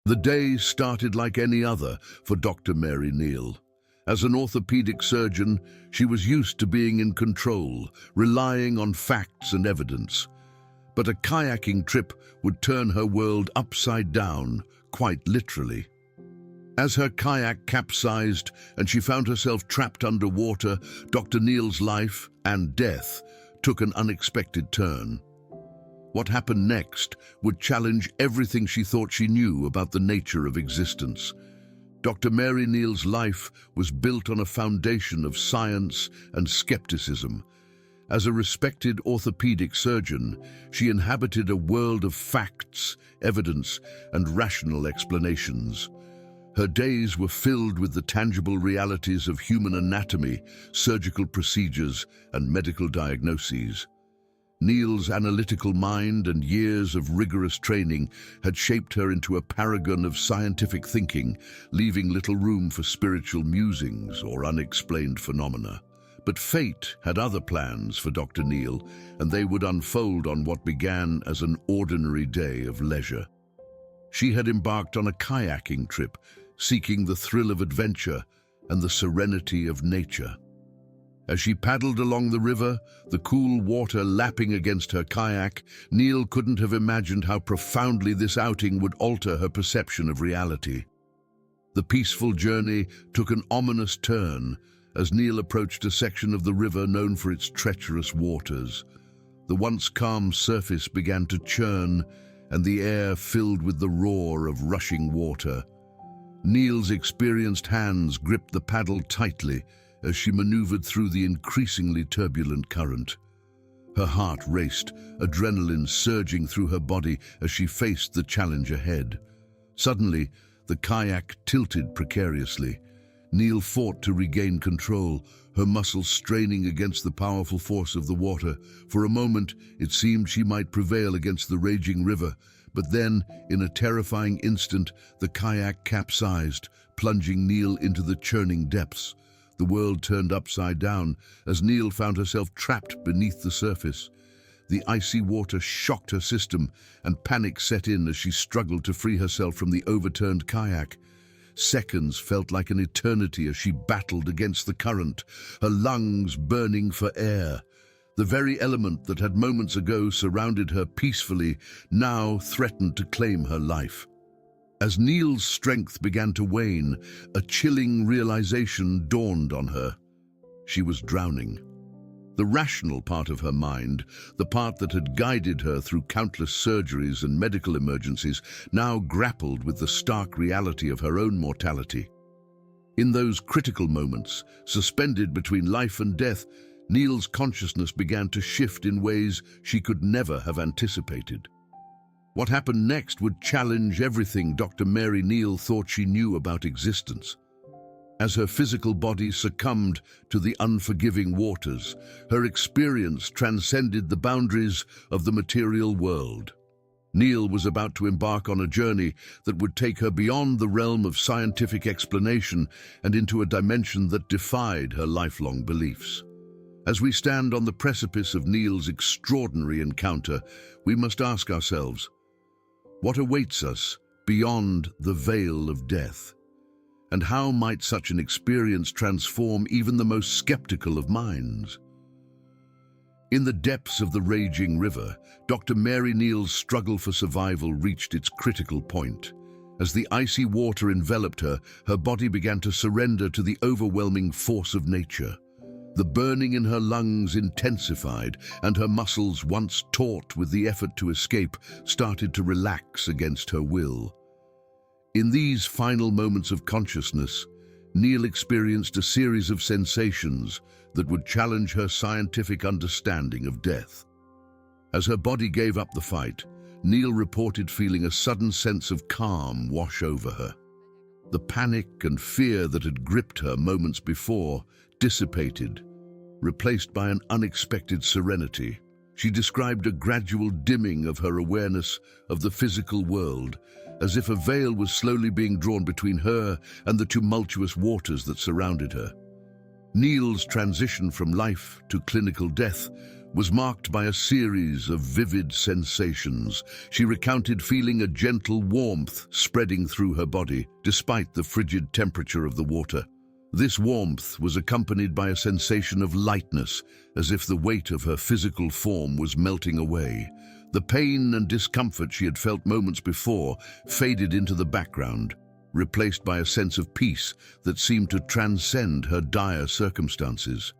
The day started like any other for Dr. Mary Neal. As an orthopedic surgeon, she was used to being in control, relying on facts and evidence. But a kayaking trip would turn her world upside down, quite literally. As her kayak capsized and she found herself trapped underwater, Dr. Neal's life and death took an unexpected turn. What happened next would challenge everything she thought she knew about the nature of existence. Dr. Mary Neal's life was built on a foundation of science and skepticism. As a respected orthopedic surgeon, she inhabited a world of facts, evidence, and rational explanations. Her days were filled with the tangible realities of human anatomy, surgical procedures, and medical diagnoses. Neal's analytical mind and years of rigorous training had shaped her into a paragon of scientific thinking, leaving little room for spiritual musings or unexplained phenomena. But fate had other plans for Dr. Neal, and they would unfold on what began as an ordinary day of leisure. She had embarked on a kayaking trip, seeking the thrill of adventure and the serenity of nature. As she paddled along the river, the cool water lapping against her kayak, Neal couldn't have imagined how profoundly this outing would alter her perception of reality. The peaceful journey took an ominous turn as Neal approached a section of the river known for its treacherous waters. The once calm surface began to churn, and the air filled with the roar of rushing water. Neal's experienced hands gripped the paddle tightly as she maneuvered through the increasingly turbulent current. Her heart raced, adrenaline surging through her body as she faced the challenge ahead. Suddenly, the kayak tilted precariously. Neal fought to regain control, her muscles straining against the powerful force of the water. For a moment, it seemed she might prevail against the raging river, but then, in a terrifying instant, the kayak capsized, plunging Neal into the churning depths. The world turned upside down as Neal found herself trapped beneath the surface. The icy water shocked her system, and panic set in as she struggled to free herself from the overturned kayak. Seconds felt like an eternity as she battled against the current, her lungs burning for air. The very element that had moments ago surrounded her peacefully now threatened to claim her life. As Neal's strength began to wane, a chilling realization dawned on her. She was drowning. The rational part of her mind, the part that had guided her through countless surgeries and medical emergencies, now grappled with the stark reality of her own mortality. In those critical moments, suspended between life and death, Neal's consciousness began to shift in ways she could never have anticipated. What happened next would challenge everything Dr. Mary Neal thought she knew about existence. As her physical body succumbed to the unforgiving waters, her experience transcended the boundaries of the material world. Neal was about to embark on a journey that would take her beyond the realm of scientific explanation and into a dimension that defied her lifelong beliefs. As we stand on the precipice of Neal's extraordinary encounter, we must ask ourselves, what awaits us beyond the veil of death? And how might such an experience transform even the most skeptical of minds? In the depths of the raging river, Dr. Mary Neal's struggle for survival reached its critical point. As the icy water enveloped her, her body began to surrender to the overwhelming force of nature. The burning in her lungs intensified, and her muscles, once taut with the effort to escape, started to relax against her will. In these final moments of consciousness, Neal experienced a series of sensations that would challenge her scientific understanding of death. As her body gave up the fight, Neal reported feeling a sudden sense of calm wash over her. The panic and fear that had gripped her moments before dissipated, replaced by an unexpected serenity. She described a gradual dimming of her awareness of the physical world, as if a veil was slowly being drawn between her and the tumultuous waters that surrounded her. Neal's transition from life to clinical death was marked by a series of vivid sensations. She recounted feeling a gentle warmth spreading through her body, despite the frigid temperature of the water. This warmth was accompanied by a sensation of lightness, as if the weight of her physical form was melting away. The pain and discomfort she had felt moments before faded into the background, replaced by a sense of peace that seemed to transcend her dire circumstances.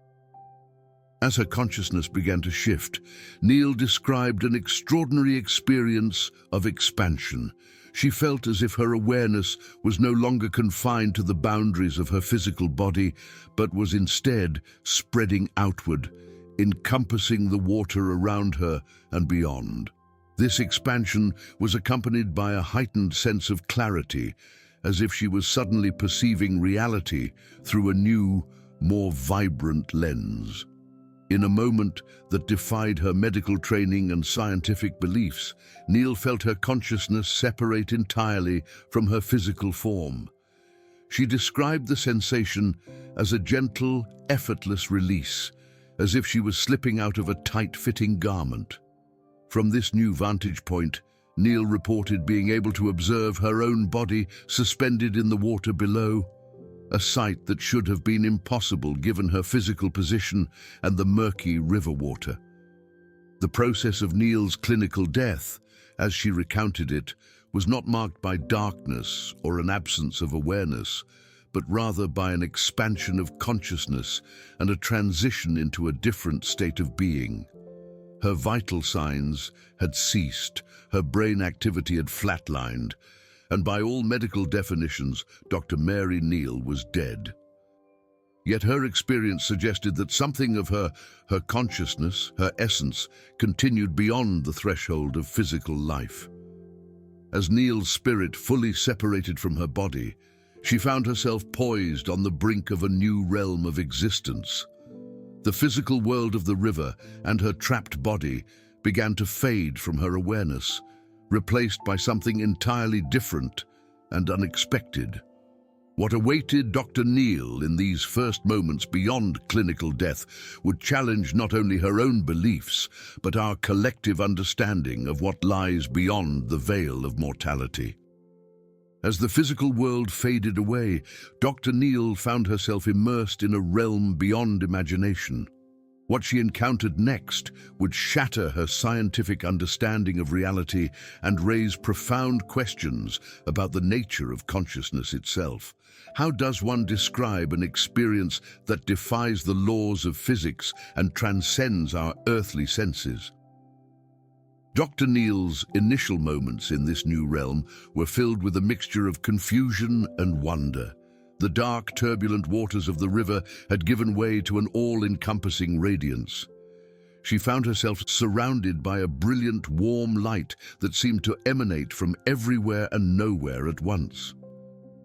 As her consciousness began to shift, Neil described an extraordinary experience of expansion. She felt as if her awareness was no longer confined to the boundaries of her physical body, but was instead spreading outward, encompassing the water around her and beyond. This expansion was accompanied by a heightened sense of clarity, as if she was suddenly perceiving reality through a new, more vibrant lens. In a moment that defied her medical training and scientific beliefs, Neil felt her consciousness separate entirely from her physical form. She described the sensation as a gentle, effortless release, as if she was slipping out of a tight-fitting garment. From this new vantage point, Neil reported being able to observe her own body suspended in the water below, a sight that should have been impossible given her physical position and the murky river water. The process of Neil's clinical death, as she recounted it, was not marked by darkness or an absence of awareness, but rather by an expansion of consciousness and a transition into a different state of being. Her vital signs had ceased, her brain activity had flatlined, and by all medical definitions, Dr. Mary Neal was dead. Yet her experience suggested that something of her consciousness, her essence, continued beyond the threshold of physical life. As Neal's spirit fully separated from her body, she found herself poised on the brink of a new realm of existence. The physical world of the river and her trapped body began to fade from her awareness, replaced by something entirely different and unexpected. What awaited Dr. Neal in these first moments beyond clinical death would challenge not only her own beliefs, but our collective understanding of what lies beyond the veil of mortality. As the physical world faded away, Dr. Neal found herself immersed in a realm beyond imagination. What she encountered next would shatter her scientific understanding of reality and raise profound questions about the nature of consciousness itself. How does one describe an experience that defies the laws of physics and transcends our earthly senses? Dr. Neal's initial moments in this new realm were filled with a mixture of confusion and wonder. The dark, turbulent waters of the river had given way to an all-encompassing radiance. She found herself surrounded by a brilliant, warm light that seemed to emanate from everywhere and nowhere at once.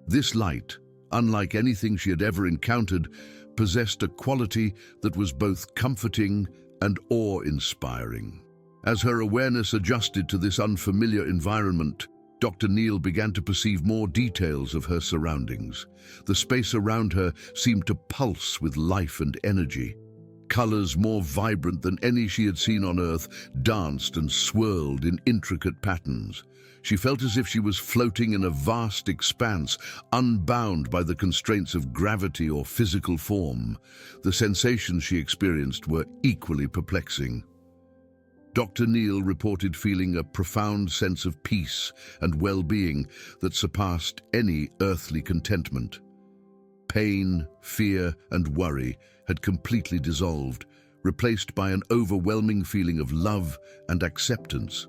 This light, unlike anything she had ever encountered, possessed a quality that was both comforting and awe-inspiring. As her awareness adjusted to this unfamiliar environment, Dr. Neal began to perceive more details of her surroundings. The space around her seemed to pulse with life and energy. Colors more vibrant than any she had seen on Earth danced and swirled in intricate patterns. She felt as if she was floating in a vast expanse, unbound by the constraints of gravity or physical form. The sensations she experienced were equally perplexing. Dr. Neal reported feeling a profound sense of peace and well-being that surpassed any earthly contentment. Pain, fear, and worry had completely dissolved, replaced by an overwhelming feeling of love and acceptance.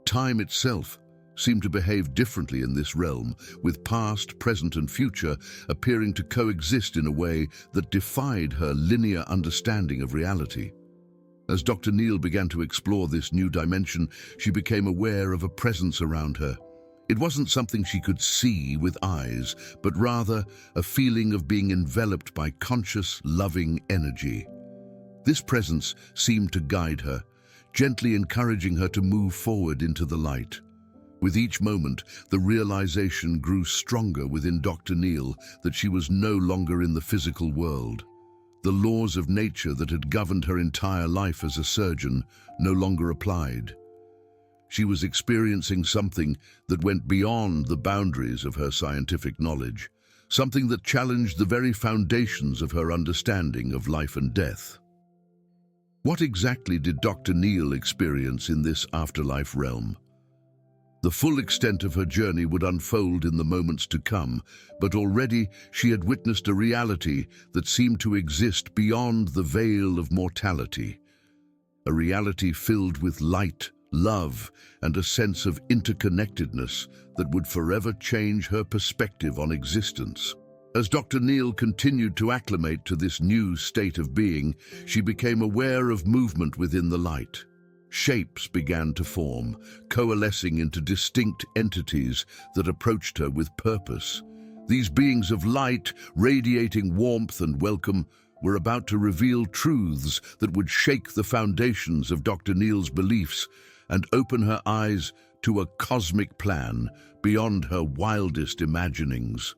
Time itself seemed to behave differently in this realm, with past, present, and future appearing to coexist in a way that defied her linear understanding of reality. As Dr. Neal began to explore this new dimension, she became aware of a presence around her. It wasn't something she could see with eyes, but rather a feeling of being enveloped by conscious, loving energy. This presence seemed to guide her, gently encouraging her to move forward into the light. With each moment, the realization grew stronger within Dr. Neal that she was no longer in the physical world. The laws of nature that had governed her entire life as a surgeon no longer applied. She was experiencing something that went beyond the boundaries of her scientific knowledge, something that challenged the very foundations of her understanding of life and death. What exactly did Dr. Neal experience in this afterlife realm? The full extent of her journey would unfold in the moments to come, but already she had witnessed a reality that seemed to exist beyond the veil of mortality. A reality filled with light, love, and a sense of interconnectedness that would forever change her perspective on existence. As Dr. Neal continued to acclimate to this new state of being, she became aware of movement within the light. Shapes began to form, coalescing into distinct entities that approached her with purpose. These beings of light, radiating warmth and welcome, were about to reveal truths that would shake the foundations of Dr. Neal's beliefs and open her eyes to a cosmic plan beyond her wildest imaginings.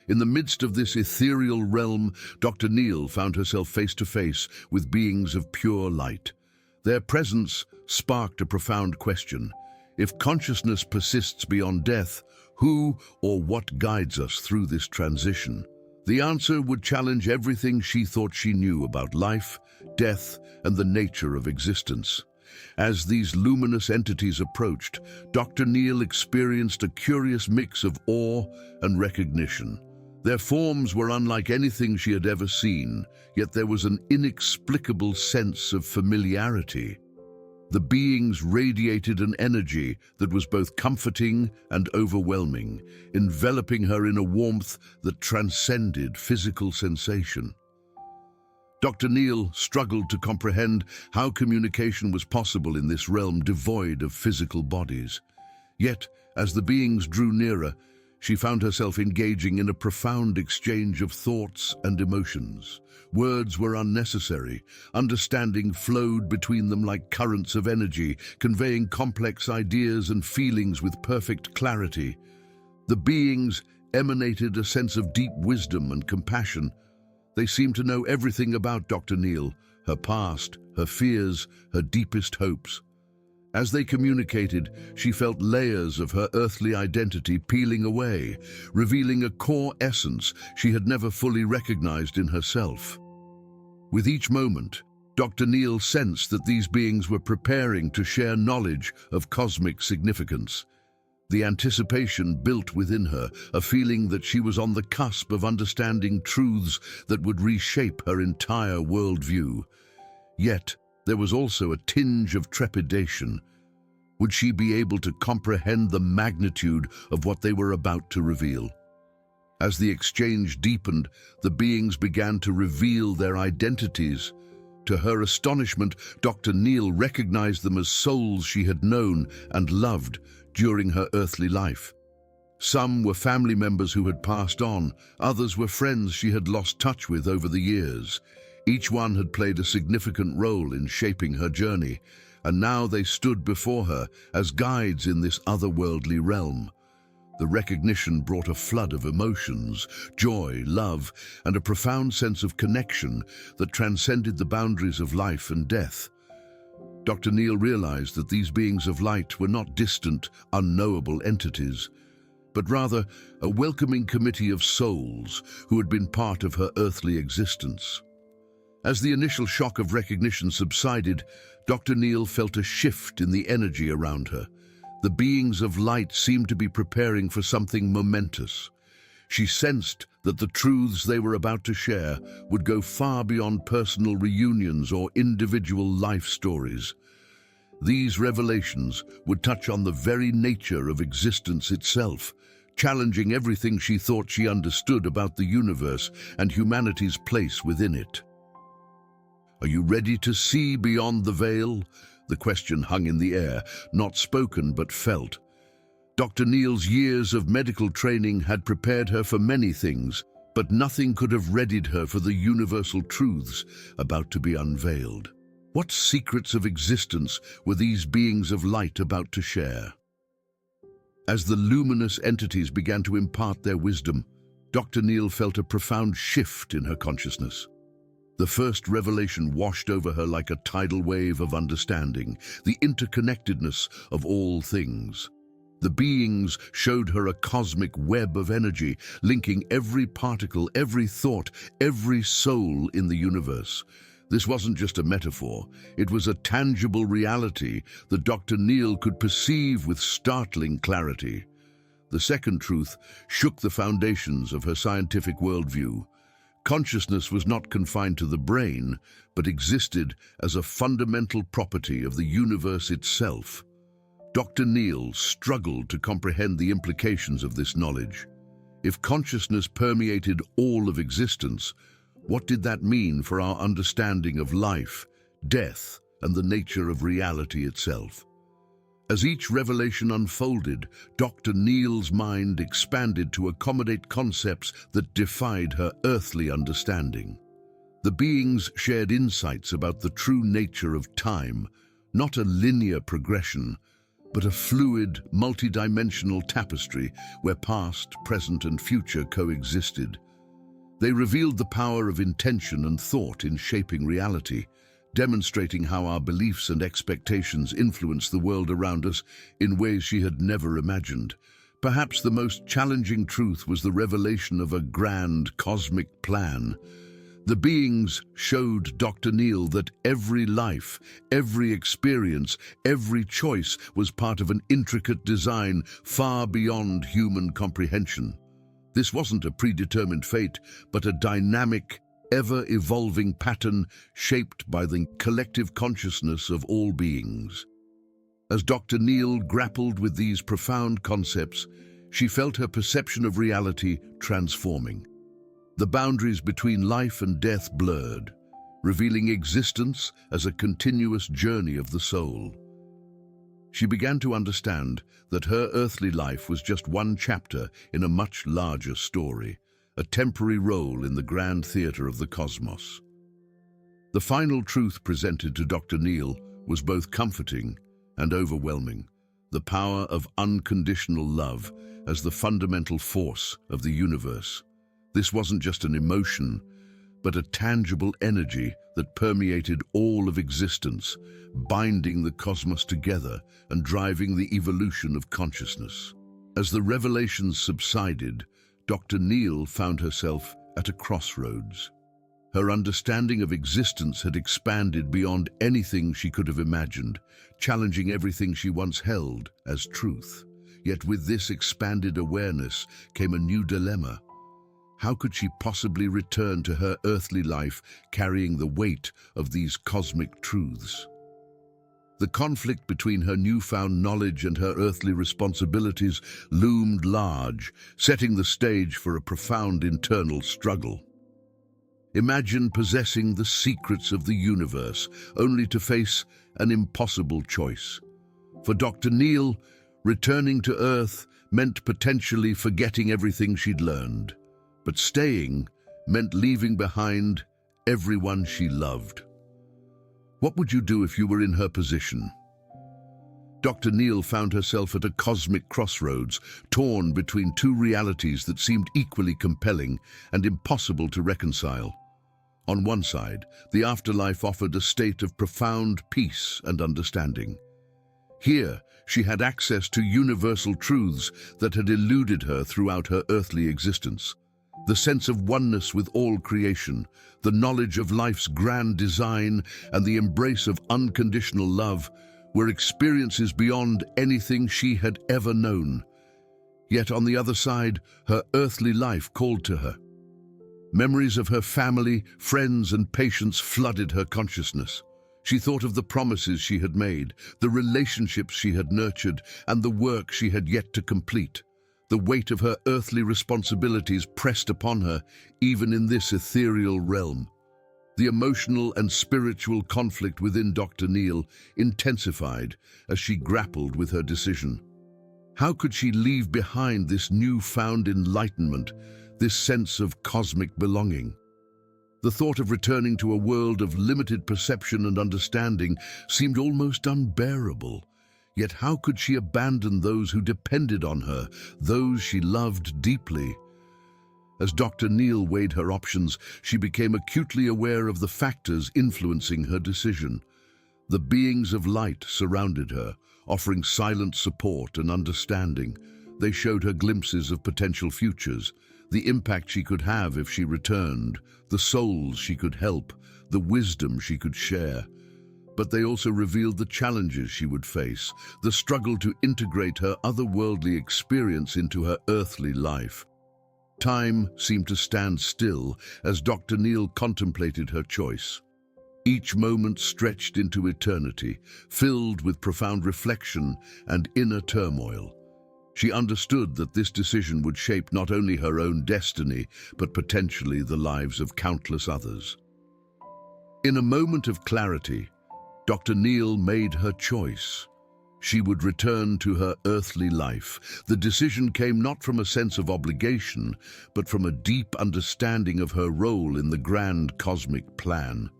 In the midst of this ethereal realm, Dr. Neal found herself face to face with beings of pure light. Their presence sparked a profound question. If consciousness persists beyond death, who or what guides us through this transition? The answer would challenge everything she thought she knew about life, death, and the nature of existence. As these luminous entities approached, Dr. Neal experienced a curious mix of awe and recognition. Their forms were unlike anything she had ever seen, yet there was an inexplicable sense of familiarity. The beings radiated an energy that was both comforting and overwhelming, enveloping her in a warmth that transcended physical sensation. Dr. Neal struggled to comprehend how communication was possible in this realm devoid of physical bodies. Yet, as the beings drew nearer, she found herself engaging in a profound exchange of thoughts and emotions. Words were unnecessary. Understanding flowed between them like currents of energy, conveying complex ideas and feelings with perfect clarity. The beings emanated a sense of deep wisdom and compassion. They seemed to know everything about Dr. Neal, her past, her fears, her deepest hopes. As they communicated, she felt layers of her earthly identity peeling away, revealing a core essence she had never fully recognized in herself. With each moment, Dr. Neal sensed that these beings were preparing to share knowledge of cosmic significance. The anticipation built within her, a feeling that she was on the cusp of understanding truths that would reshape her entire worldview. Yet, there was also a tinge of trepidation. Would she be able to comprehend the magnitude of what they were about to reveal? As the exchange deepened, the beings began to reveal their identities. To her astonishment, Dr. Neal recognized them as souls she had known and loved during her earthly life. Some were family members who had passed on, others were friends she had lost touch with over the years. Each one had played a significant role in shaping her journey, and now they stood before her as guides in this otherworldly realm. The recognition brought a flood of emotions, joy, love, and a profound sense of connection that transcended the boundaries of life and death. Dr. Neal realized that these beings of light were not distant, unknowable entities, but rather a welcoming committee of souls who had been part of her earthly existence. As the initial shock of recognition subsided, Dr. Neal felt a shift in the energy around her. The beings of light seemed to be preparing for something momentous. She sensed that the truths they were about to share would go far beyond personal reunions or individual life stories. These revelations would touch on the very nature of existence itself, challenging everything she thought she understood about the universe and humanity's place within it. Are you ready to see beyond the veil? The question hung in the air, not spoken but felt. Dr. Neal's years of medical training had prepared her for many things, but nothing could have readied her for the universal truths about to be unveiled. What secrets of existence were these beings of light about to share? As the luminous entities began to impart their wisdom, Dr. Neal felt a profound shift in her consciousness. The first revelation washed over her like a tidal wave of understanding, the interconnectedness of all things. The beings showed her a cosmic web of energy, linking every particle, every thought, every soul in the universe. This wasn't just a metaphor, it was a tangible reality that Dr. Neal could perceive with startling clarity. The second truth shook the foundations of her scientific worldview. Consciousness was not confined to the brain, but existed as a fundamental property of the universe itself. Dr. Neal struggled to comprehend the implications of this knowledge. If consciousness permeated all of existence, what did that mean for our understanding of life, death, and the nature of reality itself? As each revelation unfolded, Dr. Neal's mind expanded to accommodate concepts that defied her earthly understanding. The beings shared insights about the true nature of time, not a linear progression, but a fluid, multidimensional tapestry where past, present, and future coexisted. They revealed the power of intention and thought in shaping reality, demonstrating how our beliefs and expectations influence the world around us in ways she had never imagined. Perhaps the most challenging truth was the revelation of a grand cosmic plan. The beings showed Dr. Neal that every life, every experience, every choice was part of an intricate design far beyond human comprehension. This wasn't a predetermined fate, but a dynamic, ever-evolving pattern shaped by the collective consciousness of all beings. As Dr. Neal grappled with these profound concepts, she felt her perception of reality transforming. The boundaries between life and death blurred, revealing existence as a continuous journey of the soul. She began to understand that her earthly life was just one chapter in a much larger story, a temporary role in the grand theater of the cosmos. The final truth presented to Dr. Neal was both comforting and overwhelming, the power of unconditional love as the fundamental force of the universe. This wasn't just an emotion, but a tangible energy that permeated all of existence, binding the cosmos together and driving the evolution of consciousness. As the revelations subsided, Dr. Neal found herself at a crossroads. Her understanding of existence had expanded beyond anything she could have imagined, challenging everything she once held as truth. Yet with this expanded awareness came a new dilemma. How could she possibly return to her earthly life carrying the weight of these cosmic truths? The conflict between her newfound knowledge and her earthly responsibilities loomed large, setting the stage for a profound internal struggle. Imagine possessing the secrets of the universe, only to face an impossible choice. For Dr. Neal, returning to Earth meant potentially forgetting everything she'd learned. But staying meant leaving behind everyone she loved. What would you do if you were in her position? Dr. Neal found herself at a cosmic crossroads, torn between two realities that seemed equally compelling and impossible to reconcile. On one side, the afterlife offered a state of profound peace and understanding. Here, she had access to universal truths that had eluded her throughout her earthly existence. The sense of oneness with all creation, the knowledge of life's grand design, and the embrace of unconditional love were experiences beyond anything she had ever known. Yet on the other side, her earthly life called to her. Memories of her family, friends, and patients flooded her consciousness. She thought of the promises she had made, the relationships she had nurtured, and the work she had yet to complete. The weight of her earthly responsibilities pressed upon her, even in this ethereal realm. The emotional and spiritual conflict within Dr. Neal intensified as she grappled with her decision. How could she leave behind this newfound enlightenment, this sense of cosmic belonging? The thought of returning to a world of limited perception and understanding seemed almost unbearable. Yet how could she abandon those who depended on her, those she loved deeply? As Dr. Neal weighed her options, she became acutely aware of the factors influencing her decision. The beings of light surrounded her, offering silent support and understanding. They showed her glimpses of potential futures, the impact she could have if she returned, the souls she could help, the wisdom she could share. But they also revealed the challenges she would face, the struggle to integrate her otherworldly experience into her earthly life. Time seemed to stand still as Dr. Neal contemplated her choice. Each moment stretched into eternity, filled with profound reflection and inner turmoil. She understood that this decision would shape not only her own destiny, but potentially the lives of countless others. In a moment of clarity, Dr. Neal made her choice. She would return to her earthly life. The decision came not from a sense of obligation, but from a deep understanding of her role in the grand cosmic plan.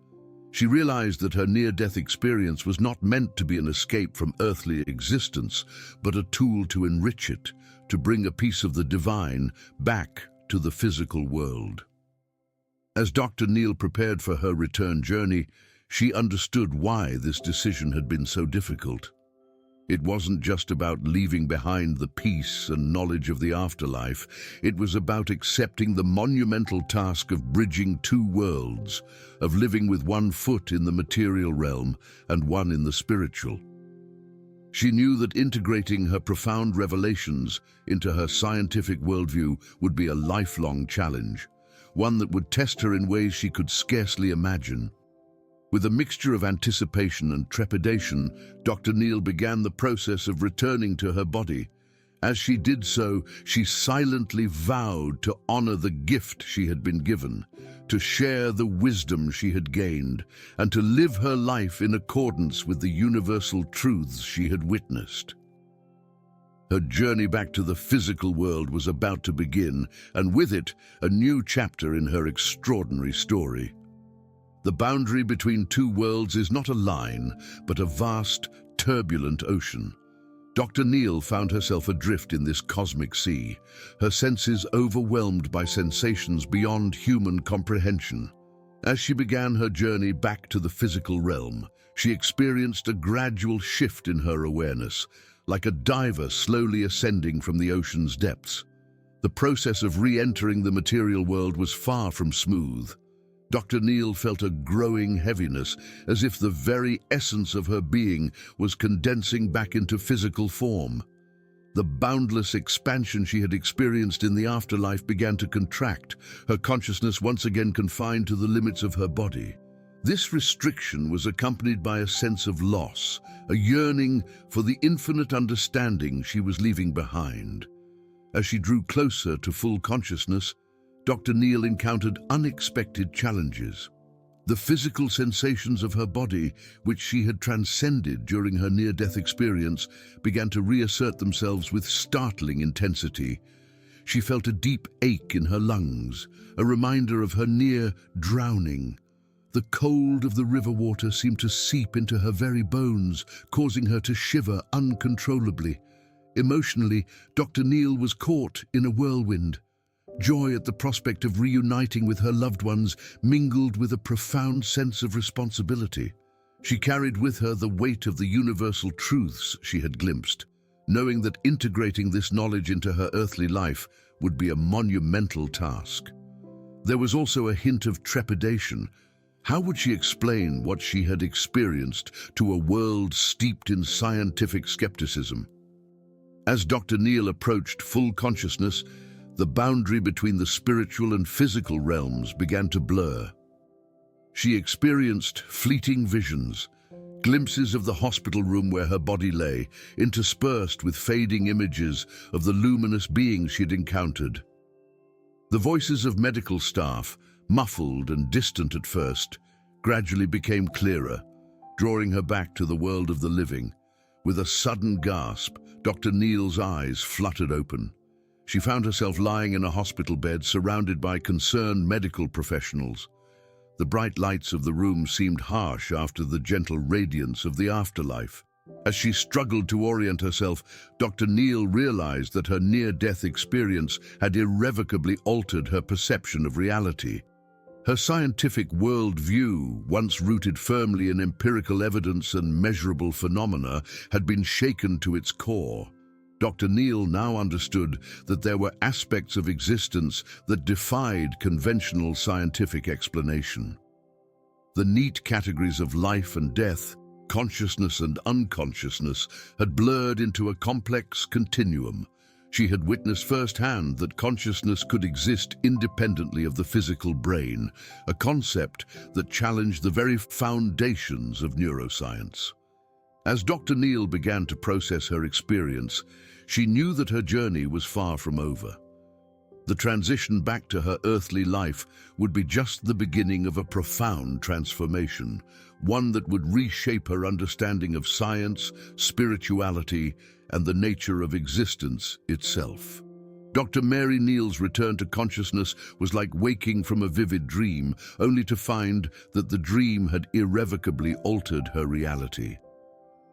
She realized that her near-death experience was not meant to be an escape from earthly existence, but a tool to enrich it, to bring a piece of the divine back to the physical world. As Dr. Neal prepared for her return journey, she understood why this decision had been so difficult. It wasn't just about leaving behind the peace and knowledge of the afterlife. It was about accepting the monumental task of bridging two worlds, of living with one foot in the material realm and one in the spiritual. She knew that integrating her profound revelations into her scientific worldview would be a lifelong challenge, one that would test her in ways she could scarcely imagine. With a mixture of anticipation and trepidation, Dr. Neal began the process of returning to her body. As she did so, she silently vowed to honor the gift she had been given, to share the wisdom she had gained, and to live her life in accordance with the universal truths she had witnessed. Her journey back to the physical world was about to begin, and with it, a new chapter in her extraordinary story. The boundary between two worlds is not a line, but a vast, turbulent ocean. Dr. Neal found herself adrift in this cosmic sea, her senses overwhelmed by sensations beyond human comprehension. As she began her journey back to the physical realm, she experienced a gradual shift in her awareness, like a diver slowly ascending from the ocean's depths. The process of re-entering the material world was far from smooth. Dr. Neal felt a growing heaviness, as if the very essence of her being was condensing back into physical form. The boundless expansion she had experienced in the afterlife began to contract, her consciousness once again confined to the limits of her body. This restriction was accompanied by a sense of loss, a yearning for the infinite understanding she was leaving behind. As she drew closer to full consciousness, Dr. Neal encountered unexpected challenges. The physical sensations of her body, which she had transcended during her near-death experience, began to reassert themselves with startling intensity. She felt a deep ache in her lungs, a reminder of her near drowning. The cold of the river water seemed to seep into her very bones, causing her to shiver uncontrollably. Emotionally, Dr. Neal was caught in a whirlwind. Joy at the prospect of reuniting with her loved ones mingled with a profound sense of responsibility. She carried with her the weight of the universal truths she had glimpsed, knowing that integrating this knowledge into her earthly life would be a monumental task. There was also a hint of trepidation. How would she explain what she had experienced to a world steeped in scientific skepticism? As Dr. Neal approached full consciousness, the boundary between the spiritual and physical realms began to blur. She experienced fleeting visions, glimpses of the hospital room where her body lay, interspersed with fading images of the luminous beings she'd encountered. The voices of medical staff, muffled and distant at first, gradually became clearer, drawing her back to the world of the living. With a sudden gasp, Dr. Neal's eyes fluttered open. She found herself lying in a hospital bed surrounded by concerned medical professionals. The bright lights of the room seemed harsh after the gentle radiance of the afterlife. As she struggled to orient herself, Dr. Neal realized that her near-death experience had irrevocably altered her perception of reality. Her scientific worldview, once rooted firmly in empirical evidence and measurable phenomena, had been shaken to its core. Dr. Neal now understood that there were aspects of existence that defied conventional scientific explanation. The neat categories of life and death, consciousness and unconsciousness, had blurred into a complex continuum. She had witnessed firsthand that consciousness could exist independently of the physical brain, a concept that challenged the very foundations of neuroscience. As Dr. Neal began to process her experience, she knew that her journey was far from over. The transition back to her earthly life would be just the beginning of a profound transformation, one that would reshape her understanding of science, spirituality, and the nature of existence itself. Dr. Mary Neal's return to consciousness was like waking from a vivid dream, only to find that the dream had irrevocably altered her reality.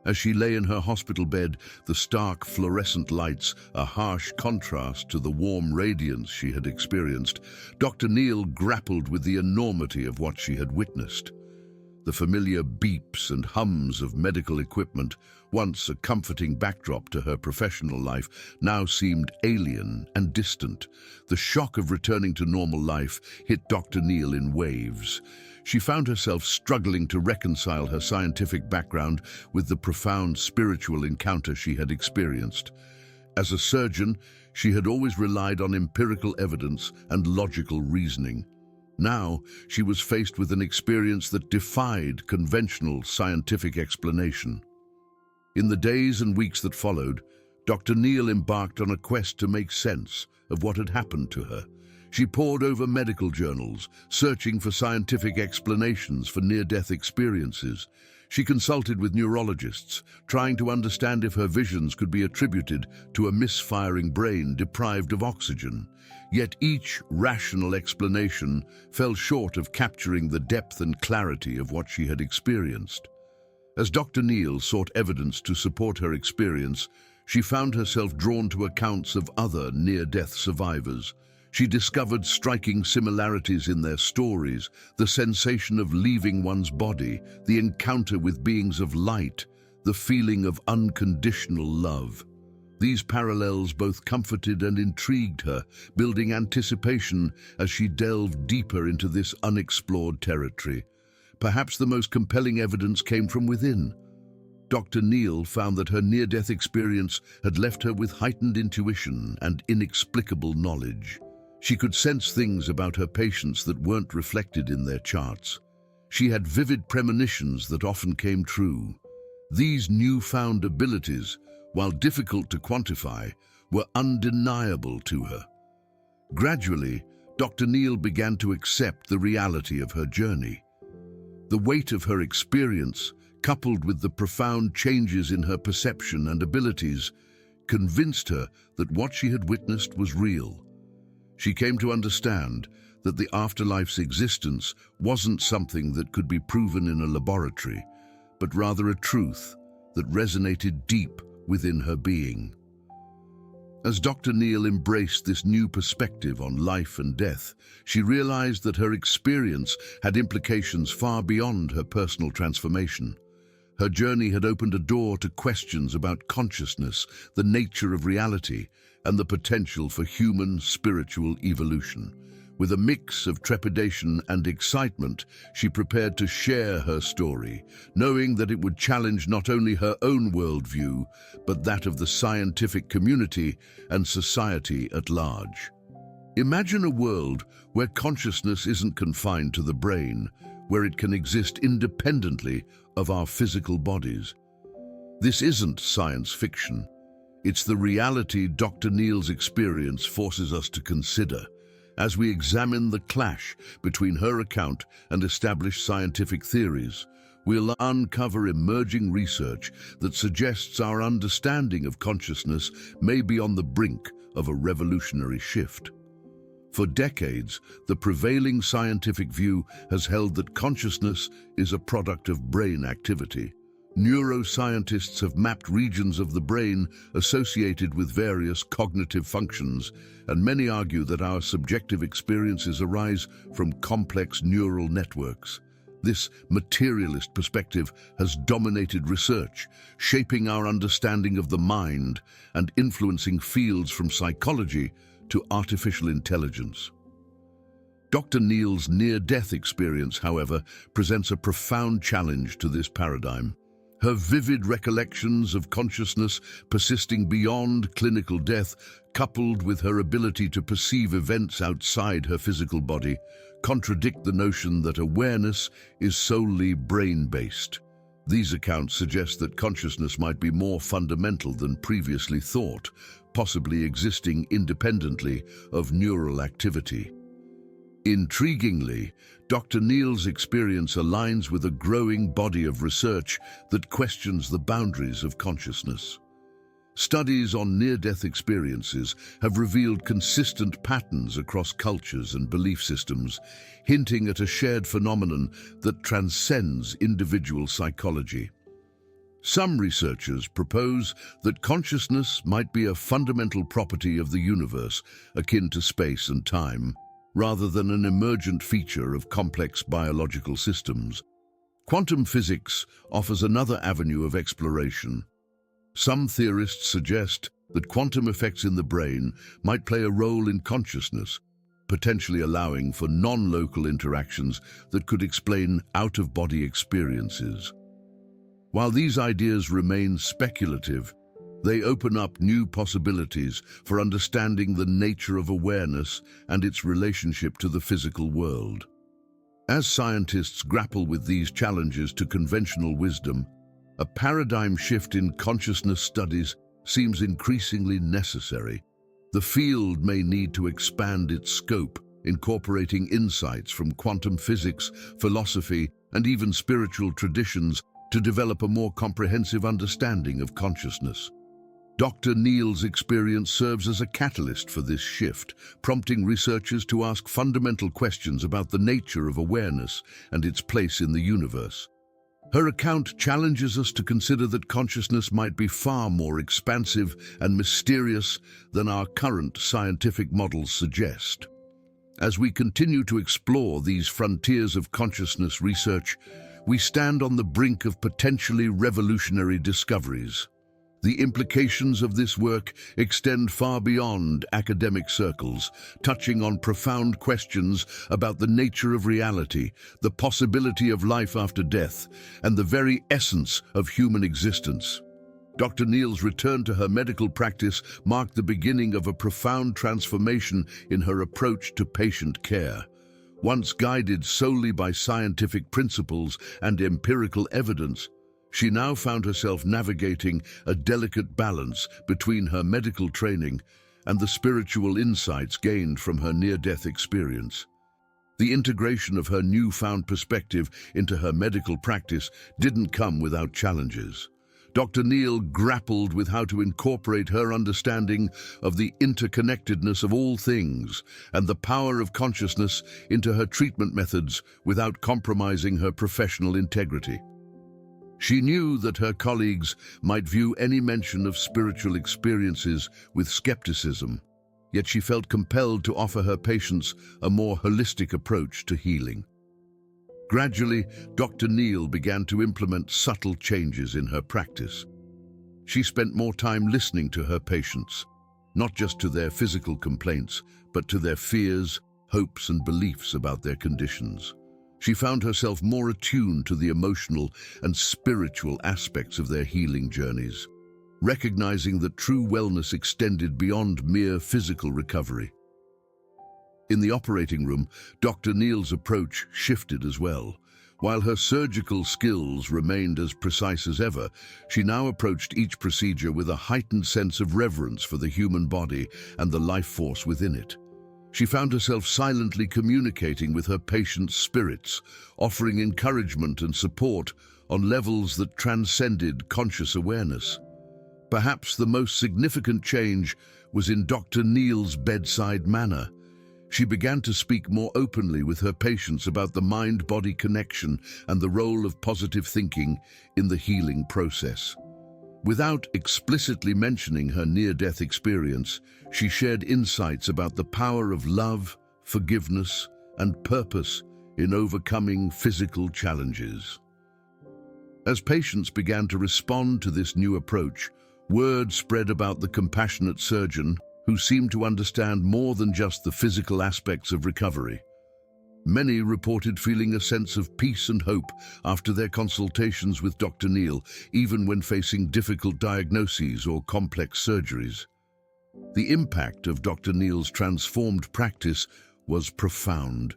As she lay in her hospital bed, the stark fluorescent lights, a harsh contrast to the warm radiance she had experienced, Dr. Neal grappled with the enormity of what she had witnessed. The familiar beeps and hums of medical equipment, once a comforting backdrop to her professional life, now seemed alien and distant. The shock of returning to normal life hit Dr. Neal in waves. She found herself struggling to reconcile her scientific background with the profound spiritual encounter she had experienced. As a surgeon, she had always relied on empirical evidence and logical reasoning. Now, she was faced with an experience that defied conventional scientific explanation. In the days and weeks that followed, Dr. Neal embarked on a quest to make sense of what had happened to her. She pored over medical journals, searching for scientific explanations for near-death experiences. She consulted with neurologists, trying to understand if her visions could be attributed to a misfiring brain deprived of oxygen. Yet each rational explanation fell short of capturing the depth and clarity of what she had experienced. As Dr. Neal sought evidence to support her experience, she found herself drawn to accounts of other near-death survivors. She discovered striking similarities in their stories, the sensation of leaving one's body, the encounter with beings of light, the feeling of unconditional love. These parallels both comforted and intrigued her, building anticipation as she delved deeper into this unexplored territory. Perhaps the most compelling evidence came from within. Dr. Neal found that her near-death experience had left her with heightened intuition and inexplicable knowledge. She could sense things about her patients that weren't reflected in their charts. She had vivid premonitions that often came true. These newfound abilities, while difficult to quantify, were undeniable to her. Gradually, Dr. Neal began to accept the reality of her journey. The weight of her experience, coupled with the profound changes in her perception and abilities, convinced her that what she had witnessed was real. She came to understand that the afterlife's existence wasn't something that could be proven in a laboratory, but rather a truth that resonated deep within her being. As Dr. Neal embraced this new perspective on life and death, she realized that her experience had implications far beyond her personal transformation. Her journey had opened a door to questions about consciousness, the nature of reality, and the potential for human spiritual evolution. With a mix of trepidation and excitement, she prepared to share her story, knowing that it would challenge not only her own worldview, but that of the scientific community and society at large. Imagine a world where consciousness isn't confined to the brain, where it can exist independently of our physical bodies. This isn't science fiction. It's the reality Dr. Neal's experience forces us to consider. As we examine the clash between her account and established scientific theories, we'll uncover emerging research that suggests our understanding of consciousness may be on the brink of a revolutionary shift. For decades, the prevailing scientific view has held that consciousness is a product of brain activity, Neuroscientists have mapped regions of the brain associated with various cognitive functions, and many argue that our subjective experiences arise from complex neural networks. This materialist perspective has dominated research, shaping our understanding of the mind and influencing fields from psychology to artificial intelligence. Dr. Neal's near-death experience, however, presents a profound challenge to this paradigm. Her vivid recollections of consciousness persisting beyond clinical death, coupled with her ability to perceive events outside her physical body, contradict the notion that awareness is solely brain-based. These accounts suggest that consciousness might be more fundamental than previously thought, possibly existing independently of neural activity. Intriguingly, Dr. Neal's experience aligns with a growing body of research that questions the boundaries of consciousness. Studies on near-death experiences have revealed consistent patterns across cultures and belief systems, hinting at a shared phenomenon that transcends individual psychology. Some researchers propose that consciousness might be a fundamental property of the universe, akin to space and time, rather than an emergent feature of complex biological systems. Quantum physics offers another avenue of exploration. Some theorists suggest that quantum effects in the brain might play a role in consciousness, potentially allowing for non-local interactions that could explain out-of-body experiences. While these ideas remain speculative, they open up new possibilities for understanding the nature of awareness and its relationship to the physical world. As scientists grapple with these challenges to conventional wisdom, a paradigm shift in consciousness studies seems increasingly necessary. The field may need to expand its scope, incorporating insights from quantum physics, philosophy, and even spiritual traditions to develop a more comprehensive understanding of consciousness. Dr. Neal's experience serves as a catalyst for this shift, prompting researchers to ask fundamental questions about the nature of awareness and its place in the universe. Her account challenges us to consider that consciousness might be far more expansive and mysterious than our current scientific models suggest. As we continue to explore these frontiers of consciousness research, we stand on the brink of potentially revolutionary discoveries. The implications of this work extend far beyond academic circles, touching on profound questions about the nature of reality, the possibility of life after death, and the very essence of human existence. Dr. Neal's return to her medical practice marked the beginning of a profound transformation in her approach to patient care. Once guided solely by scientific principles and empirical evidence, she now found herself navigating a delicate balance between her medical training and the spiritual insights gained from her near-death experience. The integration of her newfound perspective into her medical practice didn't come without challenges. Dr. Neal grappled with how to incorporate her understanding of the interconnectedness of all things and the power of consciousness into her treatment methods without compromising her professional integrity. She knew that her colleagues might view any mention of spiritual experiences with skepticism, yet she felt compelled to offer her patients a more holistic approach to healing. Gradually, Dr. Neal began to implement subtle changes in her practice. She spent more time listening to her patients, not just to their physical complaints, but to their fears, hopes, and beliefs about their conditions. She found herself more attuned to the emotional and spiritual aspects of their healing journeys, recognizing that true wellness extended beyond mere physical recovery. In the operating room, Dr. Neal's approach shifted as well. While her surgical skills remained as precise as ever, she now approached each procedure with a heightened sense of reverence for the human body and the life force within it. She found herself silently communicating with her patients' spirits, offering encouragement and support on levels that transcended conscious awareness. Perhaps the most significant change was in Dr. Neal's bedside manner. She began to speak more openly with her patients about the mind-body connection and the role of positive thinking in the healing process. Without explicitly mentioning her near-death experience, she shared insights about the power of love, forgiveness, and purpose in overcoming physical challenges. As patients began to respond to this new approach, word spread about the compassionate surgeon who seemed to understand more than just the physical aspects of recovery. Many reported feeling a sense of peace and hope after their consultations with Dr. Neil, even when facing difficult diagnoses or complex surgeries. The impact of Dr. Neil's transformed practice was profound.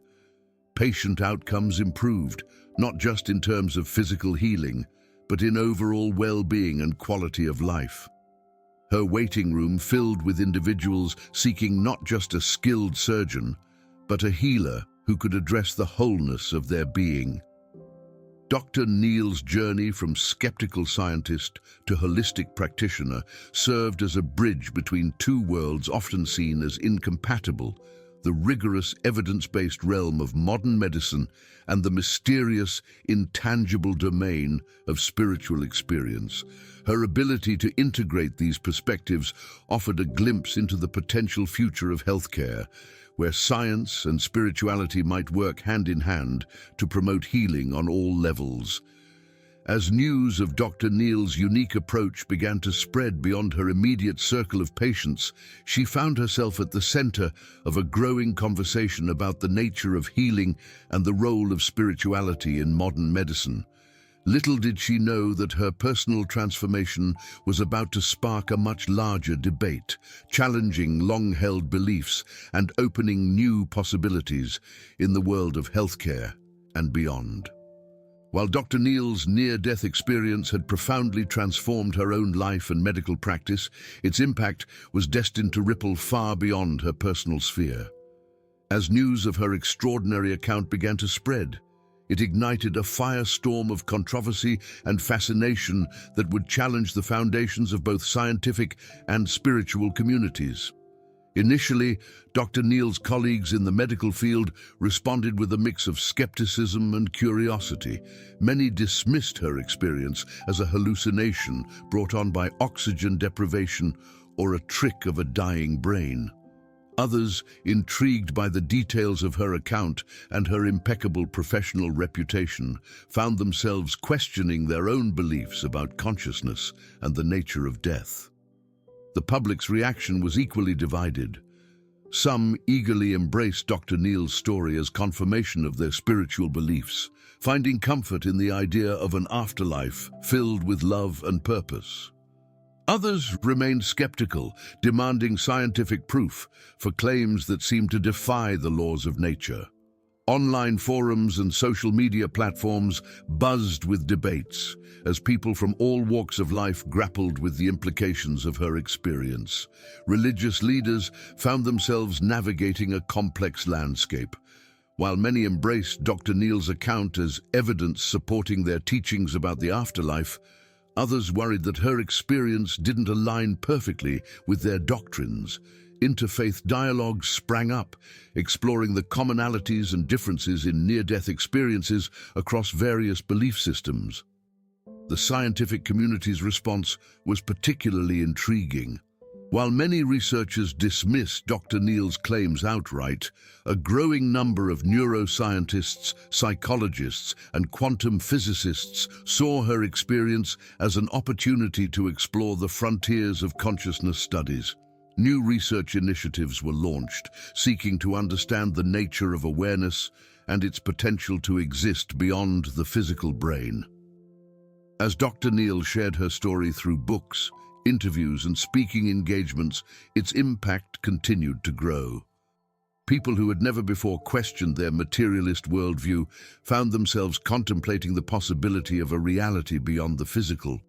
Patient outcomes improved, not just in terms of physical healing, but in overall well-being and quality of life. Her waiting room filled with individuals seeking not just a skilled surgeon, but a healer who could address the wholeness of their being. Dr. Neil's journey from skeptical scientist to holistic practitioner served as a bridge between two worlds often seen as incompatible: the rigorous evidence-based realm of modern medicine and the mysterious, intangible domain of spiritual experience. Her ability to integrate these perspectives offered a glimpse into the potential future of healthcare, where science and spirituality might work hand in hand to promote healing on all levels. As news of Dr. Neil's unique approach began to spread beyond her immediate circle of patients, she found herself at the center of a growing conversation about the nature of healing and the role of spirituality in modern medicine. Little did she know that her personal transformation was about to spark a much larger debate, challenging long-held beliefs and opening new possibilities in the world of healthcare and beyond. While Dr. Neil's near-death experience had profoundly transformed her own life and medical practice, its impact was destined to ripple far beyond her personal sphere. As news of her extraordinary account began to spread, it ignited a firestorm of controversy and fascination that would challenge the foundations of both scientific and spiritual communities. Initially, Dr. Neil's colleagues in the medical field responded with a mix of skepticism and curiosity. Many dismissed her experience as a hallucination brought on by oxygen deprivation or a trick of a dying brain. Others, intrigued by the details of her account and her impeccable professional reputation, found themselves questioning their own beliefs about consciousness and the nature of death. The public's reaction was equally divided. Some eagerly embraced Dr. Neil's story as confirmation of their spiritual beliefs, finding comfort in the idea of an afterlife filled with love and purpose. Others remained skeptical, demanding scientific proof for claims that seemed to defy the laws of nature. Online forums and social media platforms buzzed with debates as people from all walks of life grappled with the implications of her experience. Religious leaders found themselves navigating a complex landscape. While many embraced Dr. Neil's account as evidence supporting their teachings about the afterlife, others worried that her experience didn't align perfectly with their doctrines. Interfaith dialogues sprang up, exploring the commonalities and differences in near-death experiences across various belief systems. The scientific community's response was particularly intriguing. While many researchers dismissed Dr. Neil's claims outright, a growing number of neuroscientists, psychologists, and quantum physicists saw her experience as an opportunity to explore the frontiers of consciousness studies. New research initiatives were launched, seeking to understand the nature of awareness and its potential to exist beyond the physical brain. As Dr. Neil shared her story through books, interviews, and speaking engagements, its impact continued to grow. People who had never before questioned their materialist worldview found themselves contemplating the possibility of a reality beyond the physical.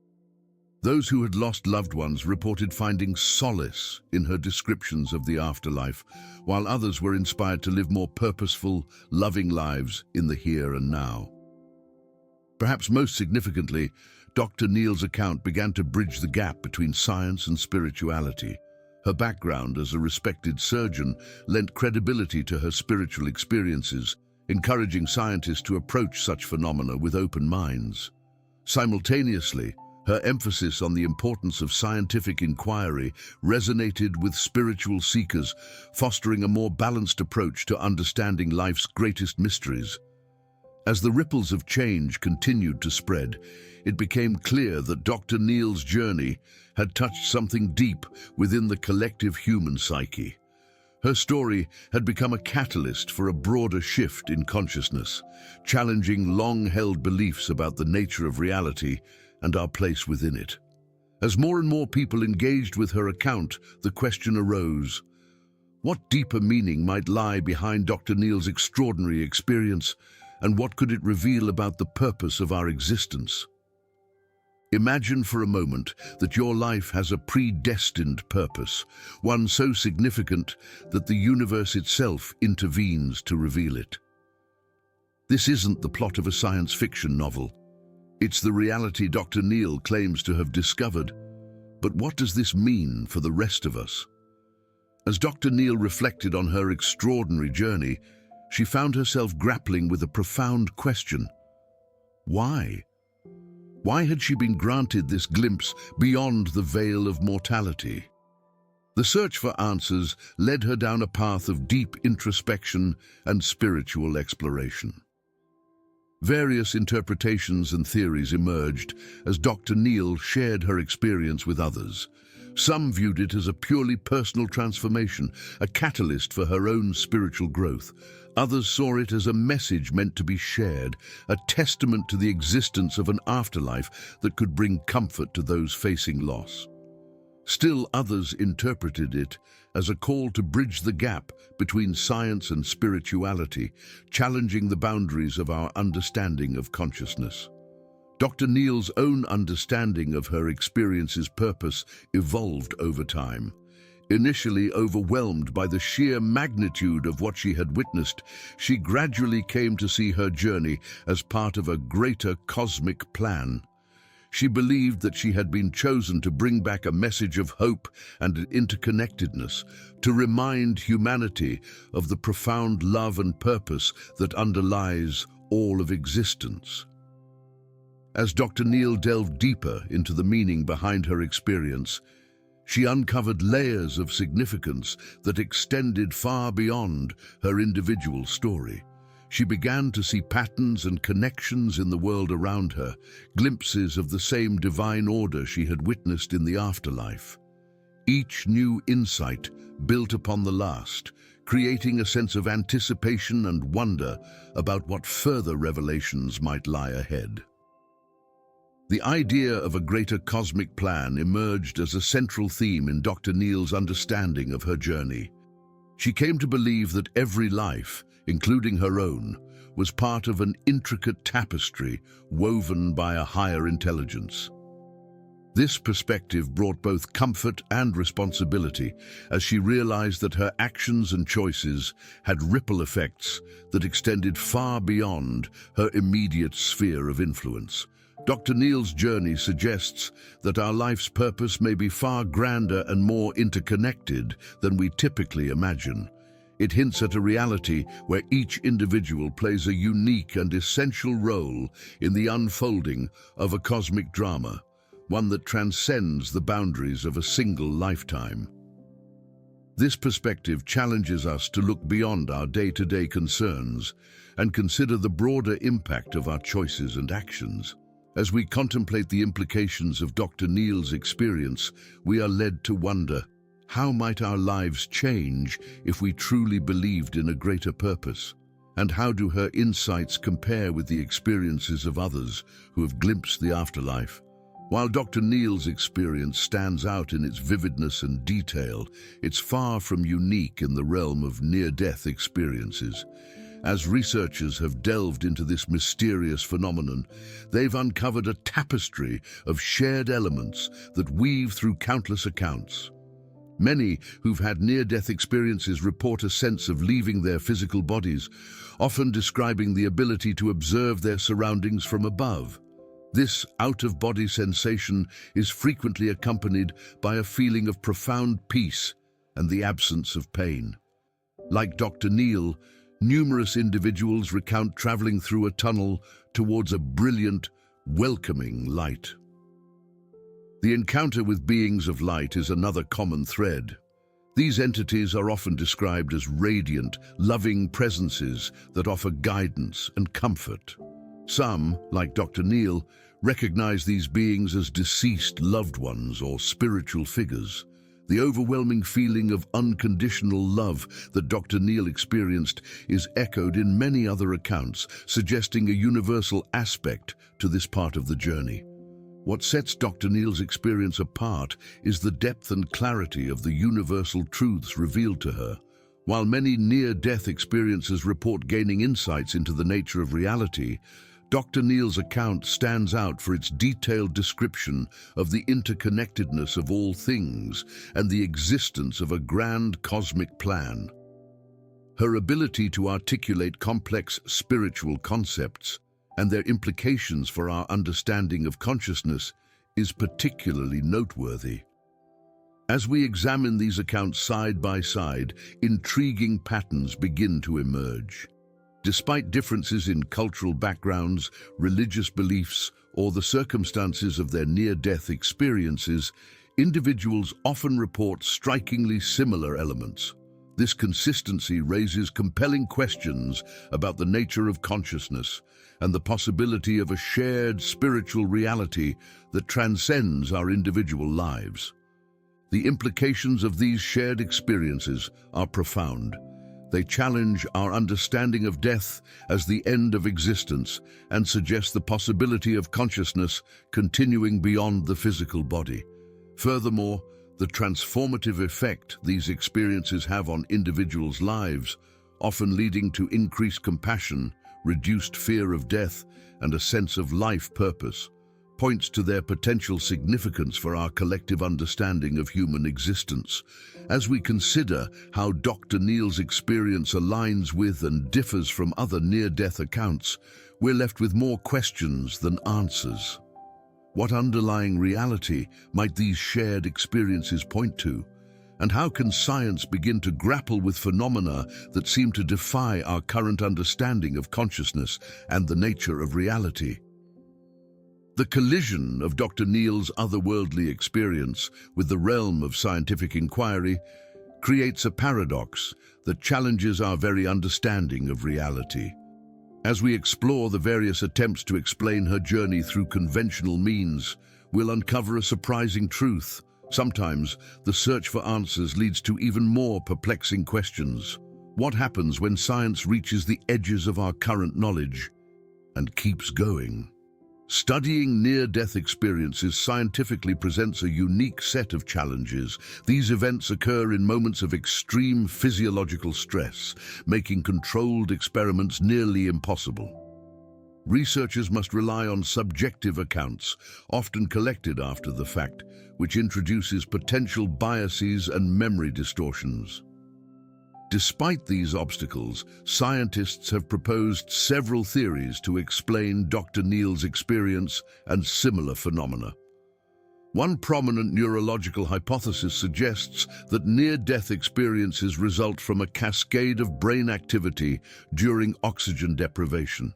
Those who had lost loved ones reported finding solace in her descriptions of the afterlife, while others were inspired to live more purposeful, loving lives in the here and now. Perhaps most significantly, Dr. Neil's account began to bridge the gap between science and spirituality. Her background as a respected surgeon lent credibility to her spiritual experiences, encouraging scientists to approach such phenomena with open minds. Simultaneously, her emphasis on the importance of scientific inquiry resonated with spiritual seekers, fostering a more balanced approach to understanding life's greatest mysteries. As the ripples of change continued to spread, it became clear that Dr. Neal's journey had touched something deep within the collective human psyche. Her story had become a catalyst for a broader shift in consciousness, challenging long-held beliefs about the nature of reality and our place within it. As more and more people engaged with her account, the question arose: what deeper meaning might lie behind Dr. Neal's extraordinary experience, and what could it reveal about the purpose of our existence? Imagine for a moment that your life has a predestined purpose, one so significant that the universe itself intervenes to reveal it. This isn't the plot of a science fiction novel. It's the reality Dr. Neal claims to have discovered. But what does this mean for the rest of us? As Dr. Neal reflected on her extraordinary journey, she found herself grappling with a profound question. Why? Why had she been granted this glimpse beyond the veil of mortality? The search for answers led her down a path of deep introspection and spiritual exploration. Various interpretations and theories emerged as Dr. Neal shared her experience with others. Some viewed it as a purely personal transformation, a catalyst for her own spiritual growth. Others saw it as a message meant to be shared, a testament to the existence of an afterlife that could bring comfort to those facing loss. Still others interpreted it as a call to bridge the gap between science and spirituality, challenging the boundaries of our understanding of consciousness. Dr. Neal's own understanding of her experience's purpose evolved over time. Initially overwhelmed by the sheer magnitude of what she had witnessed, she gradually came to see her journey as part of a greater cosmic plan. She believed that she had been chosen to bring back a message of hope and interconnectedness, to remind humanity of the profound love and purpose that underlies all of existence. As Dr. Neal delved deeper into the meaning behind her experience, she uncovered layers of significance that extended far beyond her individual story. She began to see patterns and connections in the world around her, glimpses of the same divine order she had witnessed in the afterlife. Each new insight built upon the last, creating a sense of anticipation and wonder about what further revelations might lie ahead. The idea of a greater cosmic plan emerged as a central theme in Dr. Neal's understanding of her journey. She came to believe that every life, including her own, was part of an intricate tapestry woven by a higher intelligence. This perspective brought both comfort and responsibility as she realized that her actions and choices had ripple effects that extended far beyond her immediate sphere of influence. Dr. Neal's journey suggests that our life's purpose may be far grander and more interconnected than we typically imagine. It hints at a reality where each individual plays a unique and essential role in the unfolding of a cosmic drama, one that transcends the boundaries of a single lifetime. This perspective challenges us to look beyond our day-to-day concerns and consider the broader impact of our choices and actions. As we contemplate the implications of Dr. Neal's experience, we are led to wonder, how might our lives change if we truly believed in a greater purpose? And how do her insights compare with the experiences of others who have glimpsed the afterlife? While Dr. Neal's experience stands out in its vividness and detail, it's far from unique in the realm of near-death experiences. As researchers have delved into this mysterious phenomenon, they've uncovered a tapestry of shared elements that weave through countless accounts. Many who've had near-death experiences report a sense of leaving their physical bodies, often describing the ability to observe their surroundings from above. This out-of-body sensation is frequently accompanied by a feeling of profound peace and the absence of pain. Like Dr. Neil, numerous individuals recount traveling through a tunnel towards a brilliant, welcoming light. The encounter with beings of light is another common thread. These entities are often described as radiant, loving presences that offer guidance and comfort. Some, like Dr. Neil, recognize these beings as deceased loved ones or spiritual figures. The overwhelming feeling of unconditional love that Dr. Neil experienced is echoed in many other accounts, suggesting a universal aspect to this part of the journey. What sets Dr. Neil's experience apart is the depth and clarity of the universal truths revealed to her. While many near-death experiences report gaining insights into the nature of reality, Dr. Neil's account stands out for its detailed description of the interconnectedness of all things and the existence of a grand cosmic plan. Her ability to articulate complex spiritual concepts and their implications for our understanding of consciousness is particularly noteworthy. As we examine these accounts side by side, intriguing patterns begin to emerge. Despite differences in cultural backgrounds, religious beliefs, or the circumstances of their near-death experiences, individuals often report strikingly similar elements. This consistency raises compelling questions about the nature of consciousness and the possibility of a shared spiritual reality that transcends our individual lives. The implications of these shared experiences are profound. They challenge our understanding of death as the end of existence and suggest the possibility of consciousness continuing beyond the physical body. Furthermore, the transformative effect these experiences have on individuals' lives, often leading to increased compassion, reduced fear of death, and a sense of life purpose, points to their potential significance for our collective understanding of human existence. As we consider how Dr. Neil's experience aligns with and differs from other near-death accounts, we're left with more questions than answers. What underlying reality might these shared experiences point to? And how can science begin to grapple with phenomena that seem to defy our current understanding of consciousness and the nature of reality? The collision of Dr. Neil's otherworldly experience with the realm of scientific inquiry creates a paradox that challenges our very understanding of reality. As we explore the various attempts to explain her journey through conventional means, we'll uncover a surprising truth. Sometimes, the search for answers leads to even more perplexing questions. What happens when science reaches the edges of our current knowledge and keeps going? Studying near-death experiences scientifically presents a unique set of challenges. These events occur in moments of extreme physiological stress, making controlled experiments nearly impossible. Researchers must rely on subjective accounts, often collected after the fact, which introduces potential biases and memory distortions. Despite these obstacles, scientists have proposed several theories to explain Dr. Neil's experience and similar phenomena. One prominent neurological hypothesis suggests that near-death experiences result from a cascade of brain activity during oxygen deprivation.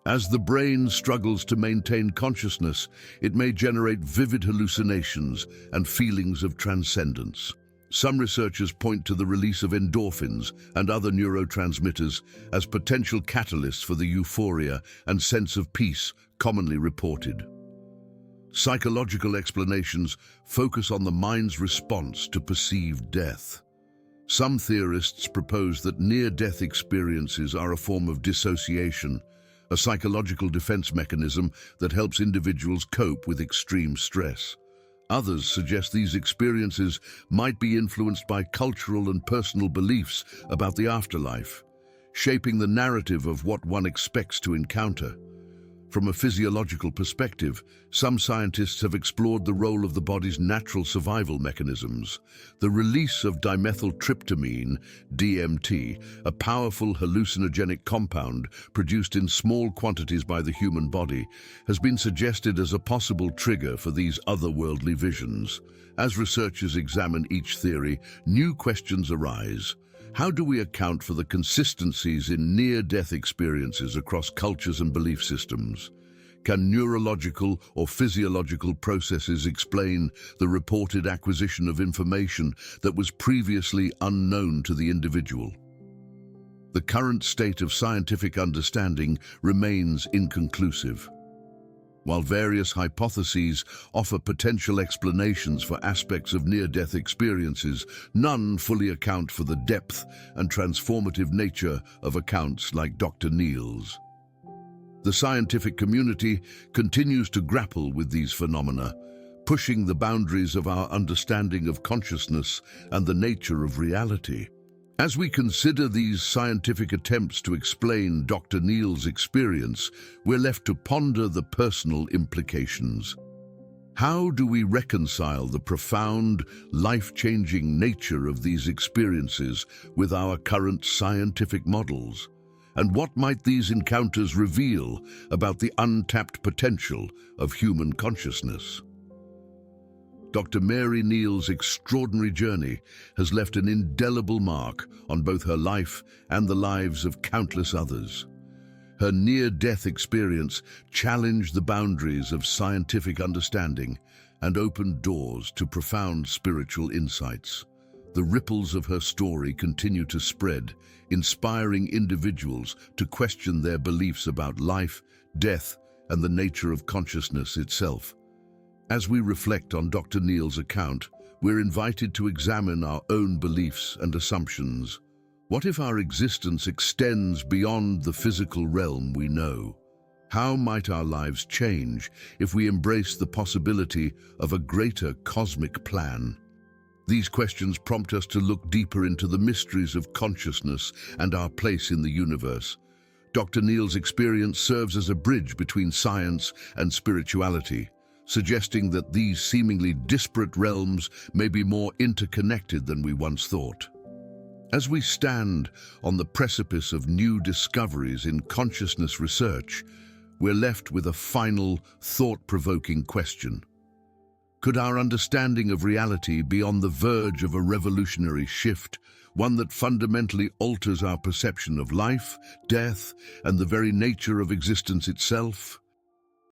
As the brain struggles to maintain consciousness, it may generate vivid hallucinations and feelings of transcendence. Some researchers point to the release of endorphins and other neurotransmitters as potential catalysts for the euphoria and sense of peace commonly reported. Psychological explanations focus on the mind's response to perceived death. Some theorists propose that near-death experiences are a form of dissociation, a psychological defense mechanism that helps individuals cope with extreme stress. Others suggest these experiences might be influenced by cultural and personal beliefs about the afterlife, shaping the narrative of what one expects to encounter. From a physiological perspective, some scientists have explored the role of the body's natural survival mechanisms. The release of dimethyltryptamine, DMT, a powerful hallucinogenic compound produced in small quantities by the human body, has been suggested as a possible trigger for these otherworldly visions. As researchers examine each theory, new questions arise. How do we account for the consistencies in near-death experiences across cultures and belief systems? Can neurological or physiological processes explain the reported acquisition of information that was previously unknown to the individual? The current state of scientific understanding remains inconclusive. While various hypotheses offer potential explanations for aspects of near-death experiences, none fully account for the depth and transformative nature of accounts like Dr. Neal's. The scientific community continues to grapple with these phenomena, pushing the boundaries of our understanding of consciousness and the nature of reality. As we consider these scientific attempts to explain Dr. Neal's experience, we're left to ponder the personal implications. How do we reconcile the profound, life-changing nature of these experiences with our current scientific models? And what might these encounters reveal about the untapped potential of human consciousness? Dr. Mary Neal's extraordinary journey has left an indelible mark on both her life and the lives of countless others. Her near-death experience challenged the boundaries of scientific understanding and opened doors to profound spiritual insights. The ripples of her story continue to spread, inspiring individuals to question their beliefs about life, death, and the nature of consciousness itself. As we reflect on Dr. Neal's account, we're invited to examine our own beliefs and assumptions. What if our existence extends beyond the physical realm we know? How might our lives change if we embrace the possibility of a greater cosmic plan? These questions prompt us to look deeper into the mysteries of consciousness and our place in the universe. Dr. Neal's experience serves as a bridge between science and spirituality, suggesting that these seemingly disparate realms may be more interconnected than we once thought. As we stand on the precipice of new discoveries in consciousness research, we're left with a final, thought-provoking question. Could our understanding of reality be on the verge of a revolutionary shift, one that fundamentally alters our perception of life, death, and the very nature of existence itself?